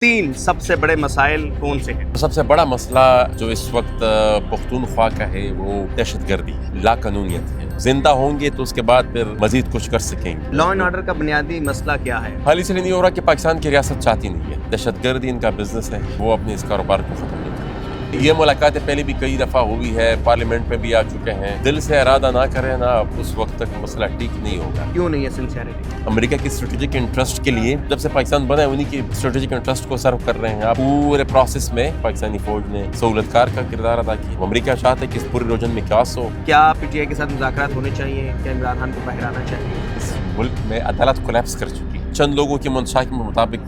तीन सबसे बड़े मसाइल कौन से हैं? सबसे बड़ा मसला जो इस वक्त पख्तूनख्वा का है वो दहशत गर्दी लाकानूनियत है। जिंदा होंगे तो उसके बाद फिर मजीद कुछ कर सकेंगे। लॉ एंड ऑर्डर का बुनियादी मसला क्या है? हाल इसलिए नहीं हो रहा कि पाकिस्तान की रियासत चाहती नहीं है। दहशत गर्दी इनका बिजनेस है, वो अपने इस कारोबार को खत्म नहीं करेंगे। ये मुलाकातें पहले भी कई दफ़ा हुई है, पार्लियामेंट में भी आ चुके हैं। दिल से इरादा ना करें ना, उस वक्त तक मसला ठीक नहीं होगा। क्यों नहीं है सिंसियरिटी? अमेरिका की स्ट्रेटेजिक इंटरेस्ट के लिए जब से पाकिस्तान बना है उन्हीं की स्ट्रेटेजिक इंटरेस्ट को सर्व कर रहे हैं। आप पूरे प्रोसेस में पाकिस्तानी फौज ने सहूलतकार का किरदार अदा किया। अमेरिका चाहता है कि इस पूरे रीजन में क्या हो। क्या पीटीआई के साथ मुज़ाकरात होने चाहिए? क्या इमरान खान को बहराना चाहिए? इस मुल्क में अदालत कोलैप्स कर चुकी है। चंद लोगों के मंशा के मुताबिक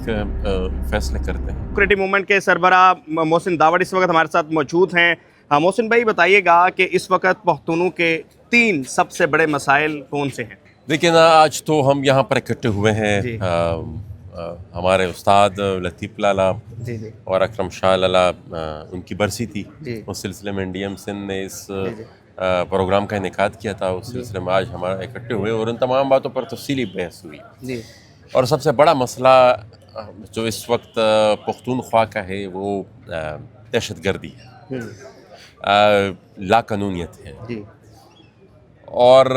फैसले करते हैं। क्रिएटिव मूवमेंट के सरबराह मोहसिन दावड़ इस वक्त हमारे साथ मौजूद हैं। मोहसिन भाई बताइएगा कि इस वक्त पख्तूनों के तीन सबसे बड़े मसाइल कौन से हैं? देखिए ना, आज तो हम यहाँ पर इकट्ठे हुए हैं। हमारे उस्ताद लतीफ़ लाला जी जी और अकरम शाह लाला उनकी बरसी थी। जी उस सिलसिले में डीएम सिंध ने इस प्रोग्राम का इनेकाद किया था। उस सिलसिले में आज हमारा इकट्ठे हुए और उन तमाम बातों पर तफसीली बहस हुई। जी और सबसे बड़ा मसला जो इस वक्त पख्तूनख्वा का है वो दहशत गर्दी है, लाकानूनियत है। जी और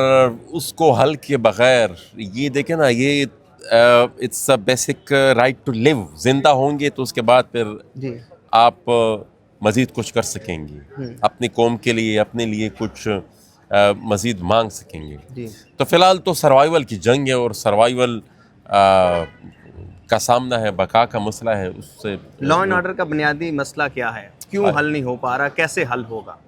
उसको हल किए बगैर ये देखें ना, ये it's a basic right to live. जिंदा होंगे तो उसके बाद फिर जी आप मज़ीद कुछ कर सकेंगे, अपनी कौम के लिए, अपने लिए कुछ मज़ीद मांग सकेंगे। जी तो फ़िलहाल तो सर्वाइवल की जंग है और सर्वाइवल का सामना है, बका का मसला है। उससे लॉ एंड ऑर्डर का बुनियादी मसला क्या है? क्यों हल नहीं हो पा रहा? कैसे हल होगा?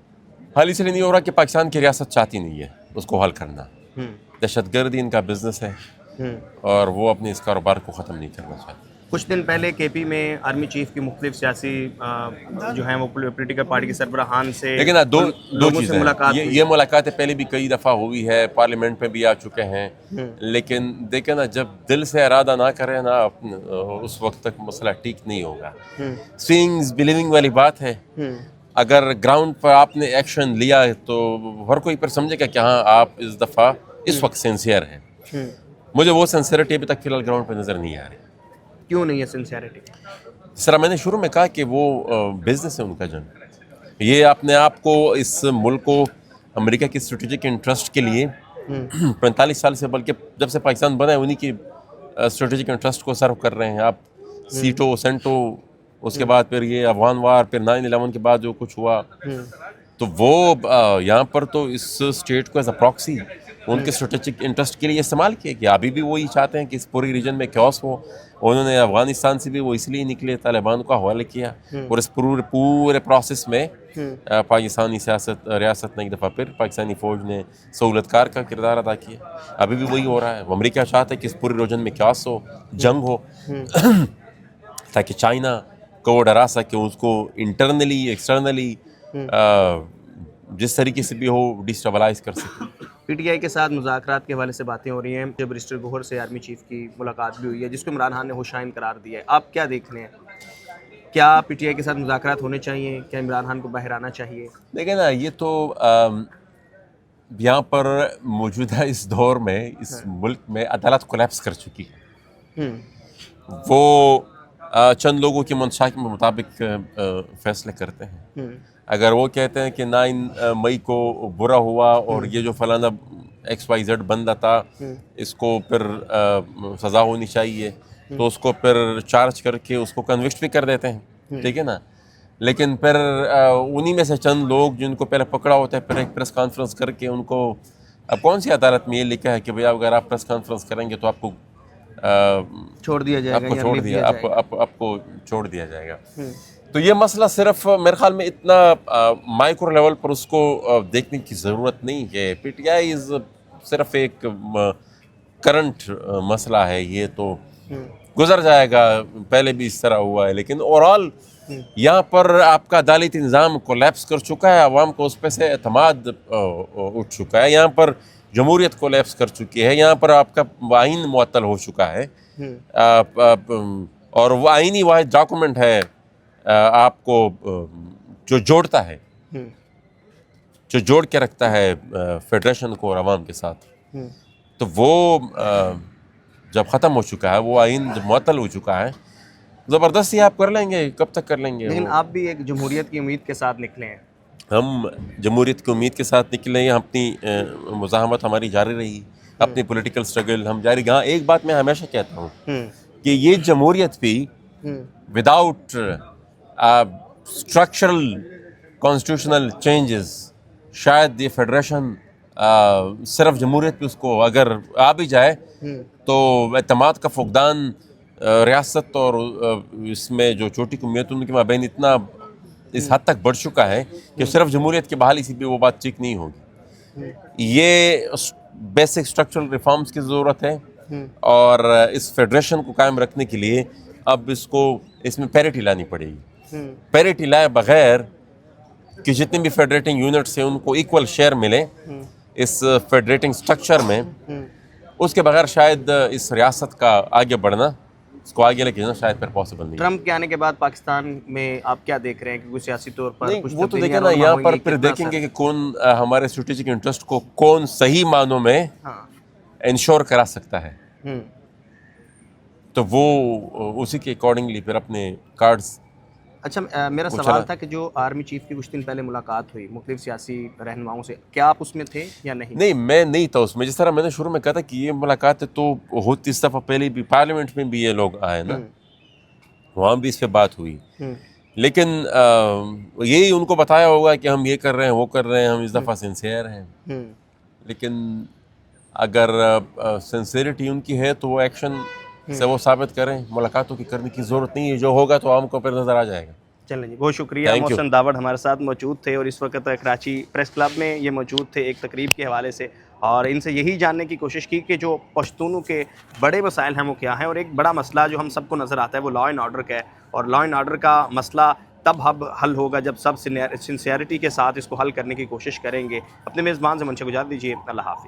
हाल इसलिए नहीं हो रहा कि पाकिस्तान की रियासत चाहती नहीं है उसको हल करना। दहशत गर्दी इनका बिजनेस है और वो अपने इस कारोबार को ख़त्म नहीं करना चाहते। कुछ दिन पहले केपी में आर्मी चीफ की मुख्तलिफ सियासी जो हैं वो पॉलिटिकल पार्टी के सरबराहान से लेकिन दो लोगों से चीज़ें मुलाकात हैं। हुई। ये मुलाकातें पहले भी कई दफ़ा हुई है, पार्लियामेंट में भी आ चुके हैं। लेकिन देखें ना, जब दिल से इरादा ना करें ना, उस वक्त तक मसला ठीक नहीं होगा। सीइंग बिलीविंग वाली बात है। अगर ग्राउंड पर आपने एक्शन लिया है तो हर कोई पर समझेगा कि हाँ, आप इस दफ़ा इस वक्त सिंसियर हैं। मुझे वो सिंसियरिटी अभी तक फ़िलहाल ग्राउंड पर नज़र नहीं आ रही। क्यों नहीं है सिंसियरिटी? सर, मैंने शुरू में कहा कि वो बिजनेस है उनका जंग। ये अपने आप को, इस मुल्क को अमेरिका की स्ट्रेटेजिक इंटरेस्ट के लिए 45 साल से, बल्कि जब से पाकिस्तान बना है उन्हीं की स्ट्रेटेजिक इंटरेस्ट को सर्व कर रहे हैं। आप सीटो सेंटो, उसके बाद फिर ये अफगान वार, फिर 9/11 के बाद जो कुछ हुआ, तो वो यहाँ पर तो इस स्टेट को एज अ प्रॉक्सी उनके स्ट्रेटेजिक इंटरेस्ट के लिए इस्तेमाल किया गया। अभी भी वही चाहते हैं कि इस पूरी रीजन में क्योस हो। उन्होंने अफगानिस्तान से भी वो इसलिए निकले, तालिबान को हवाले किया। और इस पूरे प्रोसेस में पाकिस्तानी रियासत ने एक दफ़ा फिर पाकिस्तानी फ़ौज ने सहूलतकार का किरदार अदा किया। अभी भी वही हो रहा है। अमेरिका चाहता है कि इस पूरे रीजन में क्योस हो, जंग हो, ताकि चाइना को वो डरा सके, उसको इंटरनली एक्सटर्नली जिस तरीके से भी हो डिस्टेबलाइज कर सके। पीटीआई के साथ मुज़ाकरात के हवाले से बातें हो रही हैं। जब बैरिस्टर गौहर से आर्मी चीफ की मुलाकात भी हुई है, जिसको इमरान खान ने होशाइन करार दिया है। आप क्या देख रहे हैं? क्या पीटीआई के साथ मुज़ाकरात होने चाहिए? क्या इमरान खान को बहराना चाहिए? देखिए ना, ये तो यहाँ पर मौजूदा इस दौर में इस मुल्क में अदालत कोलैप्स कर चुकी है। वो चंद लोगों के मंशा के मुताबिक फैसले करते हैं। अगर वो कहते हैं कि 9 मई को बुरा हुआ और ये जो फलाना XYZ बंदा था, इसको फिर सज़ा होनी चाहिए, तो उसको फिर चार्ज करके उसको कन्विक्ट भी कर देते हैं, ठीक है ना। लेकिन फिर उन्हीं में से चंद लोग जिनको पहले पकड़ा होता है, फिर एक प्रेस कॉन्फ्रेंस करके उनको, अब कौन सी अदालत में ये लिखा है कि भैया अगर आप प्रेस कॉन्फ्रेंस करेंगे तो आपको छोड़ दिया जाएगा, आपको या छोड़ लिख दिया दिया जाएगा? आपको छोड़ दिया जाएगा। तो ये मसला सिर्फ मेरे ख्याल में इतना माइक्रो लेवल पर उसको देखने की ज़रूरत नहीं है। पीटीआई सिर्फ एक करंट मसला है, ये तो गुजर जाएगा। पहले भी इस तरह हुआ है, लेकिन ओवरऑल यहाँ पर आपका अदालती निज़ाम कोलैप्स कर चुका है। अवाम को उस पर से एतमाद उठ चुका है। यहाँ पर जमहूरियत कोलैप्स कर चुकी है। यहाँ पर आपका आइन मुअत्तल हो चुका है। और वो आइनी वाहिद डॉक्यूमेंट है आपको जो जोड़ता है, जो जोड़ के रखता है फेडरेशन को और अवाम के साथ, तो वो जब ख़त्म हो चुका है, वो आइन जब मुअत्तल हो चुका है, ज़बरदस्ती आप कर लेंगे, कब तक कर लेंगे? लेकिन आप भी एक जमहूरियत की उम्मीद के साथ निकले हैं। हम जमहूरियत की उम्मीद के साथ निकले हैं, अपनी मुज़ाहमत हमारी जारी रही, अपनी पॉलिटिकल स्ट्रगल हम जारी। हाँ, एक बात मैं हमेशा कहता हूँ कि ये जमहूरियत भी विदाउट स्ट्रक्चरल कॉन्स्टिट्यूशनल चेंजेस, शायद ये फेडरेशन सिर्फ जमहूरियत पे उसको अगर आ भी जाए तो एतमाद का फुकदान रियासत और इसमें जो छोटी कौमियत उनके माबैन इतना इस हद तक बढ़ चुका है कि सिर्फ जमहूरियत की बहाली से भी वो बात ठीक नहीं होगी। ये बेसिक स्ट्रक्चरल रिफॉर्म्स की ज़रूरत है और इस फेडरेशन को कायम रखने के लिए अब इसमें पैरिटी लानी पड़ेगी। पैरिटी लाए बगैर कि जितने भी फेडरेटिंग यूनिट्स हैं उनको इक्वल शेयर मिले इस फेडरेटिंग स्ट्रक्चर में, उसके बगैर शायद इस रियासत का आगे बढ़ना, इसको आगे लेके जाना शायद फिर पॉसिबल नहीं। ट्रम्प के आने के बाद पाकिस्तान में आप क्या देख रहे हैं कि कुछ सियासी तौर पर नहीं, कुछ वो तो तब्दीलियां देखें ना, यहाँ पर होंगी, फिर कितना देखेंगे असर? कि कौन हमारे स्ट्रेटेजिक इंटरेस्ट को कौन सही मानों में हाँ। इंश्योर करा सकता है, हम्म। तो वो उसी के अकॉर्डिंगली फिर अपने कार्ड्स। अच्छा, मेरा वो सवाल चला। था कि जो आर्मी चीफ की कुछ दिन पहले मुलाकात हुई मुख्तलिफ सियासी रहनुमाओं से, क्या आप उसमें थे या नहीं? नहीं, मैं नहीं था उसमें। जिस तरह मैंने शुरू में कहा था कि ये मुलाकातें तो होती, इस दफ़ा पहले भी पार्लियामेंट में भी ये लोग आए ना, वहाँ भी इस पे बात हुई, लेकिन यही उनको बताया होगा कि हम ये कर रहे हैं, वो कर रहे हैं, हम इस दफ़ा सिंसियर हैं। लेकिन अगर सिंसियरिटी उनकी है तो वो एक्शन से वो साबित करें, मुलाकातों की करने की ज़रूरत नहीं है, जो होगा तो आम को फिर नज़र आ जाएगा। चलें जी, बहुत शुक्रिया। Thank you. मोहसिन दावड़ हमारे साथ मौजूद थे और इस वक्त कराची प्रेस क्लब में ये मौजूद थे एक तकरीब के हवाले से, और इनसे यही जानने की कोशिश की कि जो पश्तूनों के बड़े मसाइल हैं वो क्या हैं। और एक बड़ा मसला जो हम सबको नज़र आता है वो लॉ एंड ऑर्डर का है, और लॉ एंड ऑर्डर का मसला तब हल होगा जब सब सिंसियरिटी के साथ इसको हल करने की कोशिश करेंगे। अपने मेज़बान से मुझे गुजार दीजिए। अल्लाह हाफ़िज़।